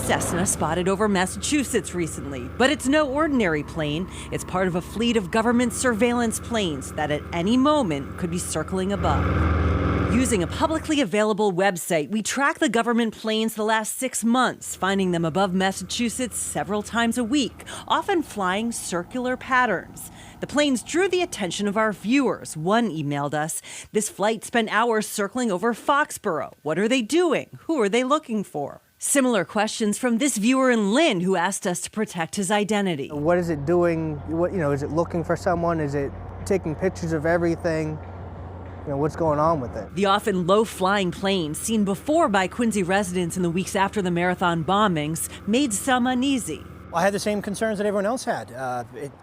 Cessna spotted over Massachusetts recently, but it's no ordinary plane. It's part of a fleet of government surveillance planes that at any moment could be circling above. Using a publicly available website, we track the government planes the last 6 months, finding them above Massachusetts several times a week, often flying circular patterns. The planes drew the attention of our viewers. One emailed us, "This flight spent hours circling over Foxborough. What are they doing? Who are they looking for?" Similar questions from this viewer in Lynn who asked us to protect his identity. What is it doing? Is it looking for someone? Is it taking pictures of everything? What's going on with it? The often low-flying plane, seen before by Quincy residents in the weeks after the Marathon bombings, made some uneasy. I had the same concerns that everyone else had.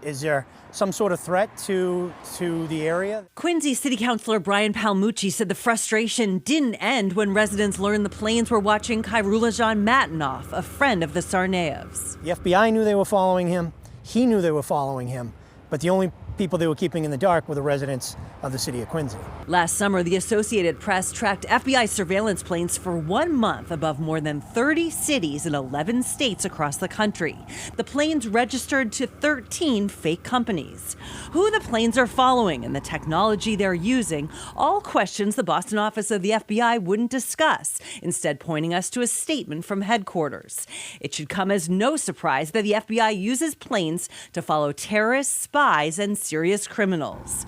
Is there some sort of threat to the area? Quincy City Councilor Brian Palmucci said the frustration didn't end when residents learned the planes were watching Khairullajan Matinov, a friend of the Tsarnaevs. The FBI knew they were following him. He knew they were following him. But the only people they were keeping in the dark were the residents of the city of Quincy. Last summer, the Associated Press tracked FBI surveillance planes for 1 month above more than 30 cities in 11 states across the country. The planes registered to 13 fake companies. Who the planes are following and the technology they're using, all questions the Boston office of the FBI wouldn't discuss, instead pointing us to a statement from headquarters. It should come as no surprise that the FBI uses planes to follow terrorists, spies, and serious criminals.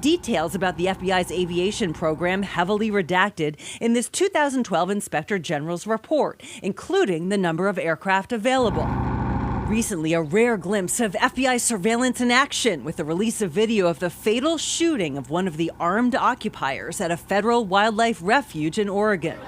Details about the FBI's aviation program heavily redacted in this 2012 Inspector General's report, including the number of aircraft available. Recently, a rare glimpse of FBI surveillance in action with the release of video of the fatal shooting of one of the armed occupiers at a federal wildlife refuge in Oregon.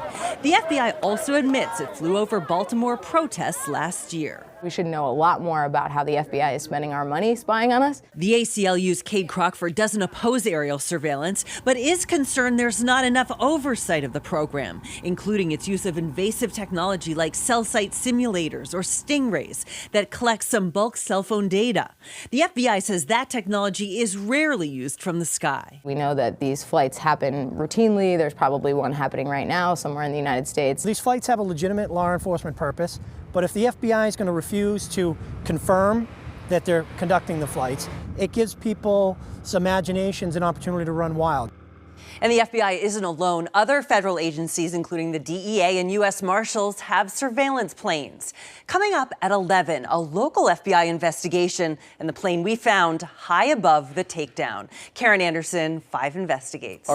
The FBI also admits it flew over Baltimore protests last year. We should know a lot more about how the FBI is spending our money spying on us. The ACLU's Cade Crockford doesn't oppose aerial surveillance, but is concerned there's not enough oversight of the program, including its use of invasive technology like cell site simulators or stingrays that collect some bulk cell phone data. The FBI says that technology is rarely used from the sky. We know that these flights happen routinely. There's probably one happening right now somewhere in the United States. These flights have a legitimate law enforcement purpose, but if the FBI is going to refuse to confirm that they're conducting the flights, it gives people some imaginations an opportunity to run wild. And the FBI isn't alone. Other federal agencies, including the DEA and U.S. Marshals, have surveillance planes. Coming up at 11, a local FBI investigation and the plane we found high above the takedown. Karen Anderson, 5 Investigates.